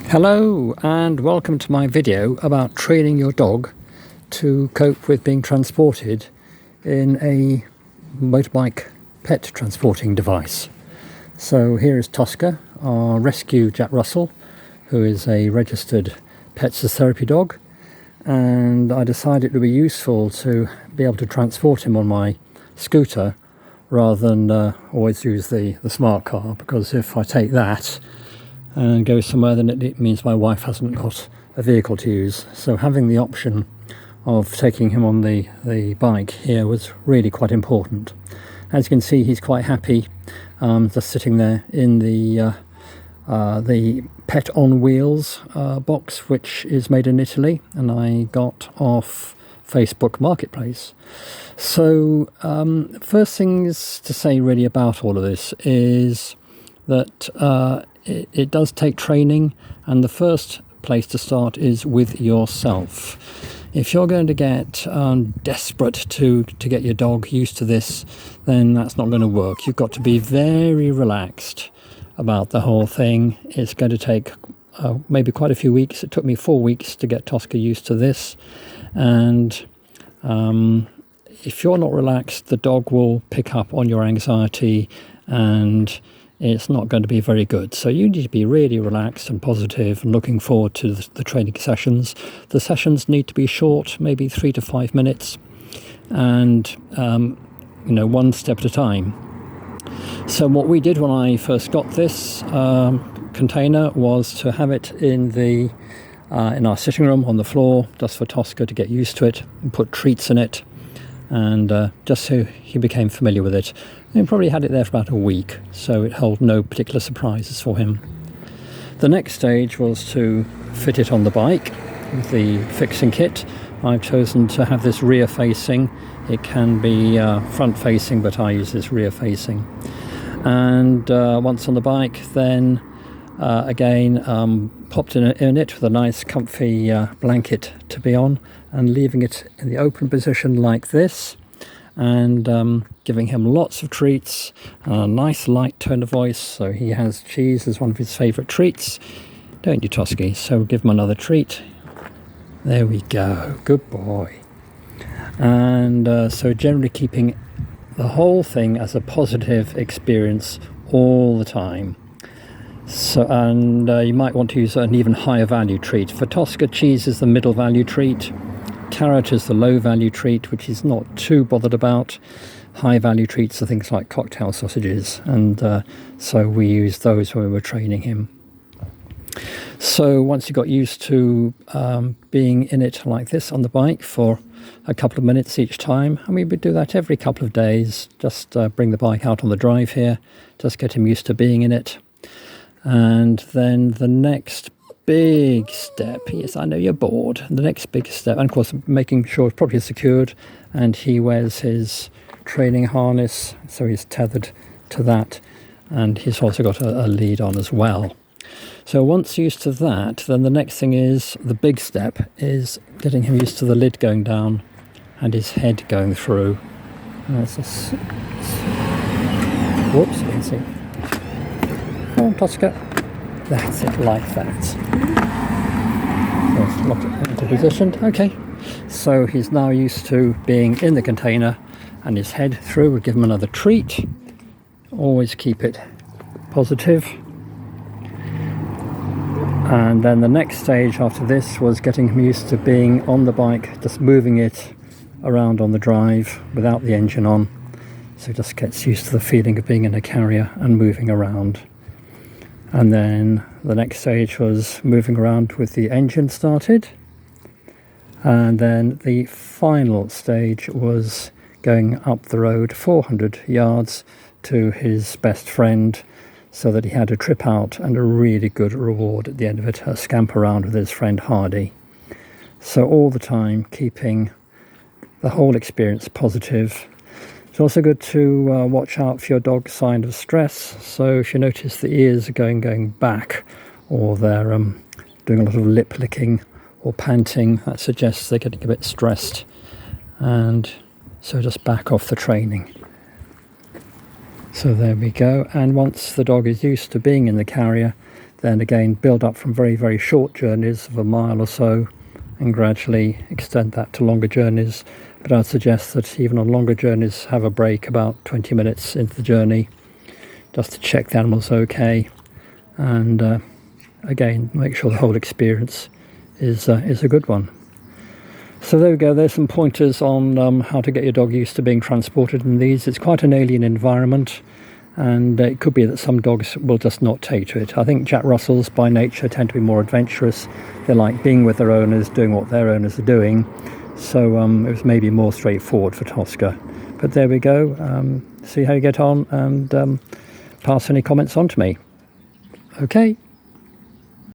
Hello and welcome to my video about training your dog to cope with being transported in a motorbike pet transporting device. So here is Tosca, our rescue Jack Russell, who is a registered pets as therapy dog, and I decided it would be useful to be able to transport him on my scooter rather than always use the smart car, because if I take that and go somewhere, then it means my wife hasn't got a vehicle to use. So having the option of taking him on the bike here was really quite important. As you can see, he's quite happy just sitting there in the Pet on Wheels box, which is made in Italy, and I got off Facebook Marketplace. So first things to say really about all of this is that it does take training, and the first place to start is with yourself. If you're going to get desperate to get your dog used to this, then that's not going to work. You've got to be very relaxed about the whole thing. It's going to take maybe quite a few weeks. It took me 4 weeks to get Tosca used to this, and if you're not relaxed, the dog will pick up on your anxiety and it's not going to be very good. So you need to be really relaxed and positive and looking forward to the training sessions. The sessions need to be short, maybe 3 to 5 minutes, and one step at a time. So what we did when I first got this container was to have it in our sitting room on the floor, just for Tosca to get used to it, and put treats in it, and just so he became familiar with it. We probably had it there for about a week, so it held no particular surprises for him. The next stage was to fit it on the bike with the fixing kit. I've chosen to have this rear facing. It can be front facing, but I use this rear facing. And once on the bike, then again popped in it with a nice comfy blanket to be on, and leaving it in the open position like this, and giving him lots of treats, a nice light tone of voice. So he has cheese as one of his favourite treats, don't you, Tosky? So give him another treat. There we go, good boy. And so generally keeping the whole thing as a positive experience all the time. So, and you might want to use an even higher value treat. For Tosca, cheese is the middle value treat, carrot is the low value treat, which he's not too bothered about. High value treats are things like cocktail sausages, and so we used those when we were training him. So once you got used to being in it like this on the bike for a couple of minutes each time, and we would do that every couple of days, just bring the bike out on the drive here, just get him used to being in it. And then the next big step, yes, I know you're bored, the next big step, and of course making sure it's properly secured, and he wears his training harness, so he's tethered to that, and he's also got a lead on as well. So once used to that, then the next thing is, the big step is getting him used to the lid going down and his head going through. Whoops, you can see. Come on, Tosca. That's it, like that. So let's lock it into position. Okay, so he's now used to being in the container and his head through. We'll give him another treat. Always keep it positive. And then the next stage after this was getting him used to being on the bike, just moving it around on the drive without the engine on. So he just gets used to the feeling of being in a carrier and moving around. And then the next stage was moving around with the engine started. And then the final stage was going up the road 400 yards to his best friend, so that he had a trip out and a really good reward at the end of it, a scamper around with his friend Hardy. So all the time keeping the whole experience positive. It's also good to watch out for your dog's sign of stress. So if you notice the ears are going back, or they're doing a lot of lip licking or panting, that suggests they're getting a bit stressed, and so just back off the training. So there we go. And once the dog is used to being in the carrier, then again build up from very, very short journeys of a mile or so and gradually extend that to longer journeys. But I'd suggest that even on longer journeys, have a break about 20 minutes into the journey just to check the animal's okay, and again make sure the whole experience is a good one. So there we go, there's some pointers on how to get your dog used to being transported in these. It's quite an alien environment, and it could be that some dogs will just not take to it. I think Jack Russells by nature tend to be more adventurous. They like being with their owners, doing what their owners are doing. So it was maybe more straightforward for Tosca. But there we go. See how you get on, and pass any comments on to me. Okay.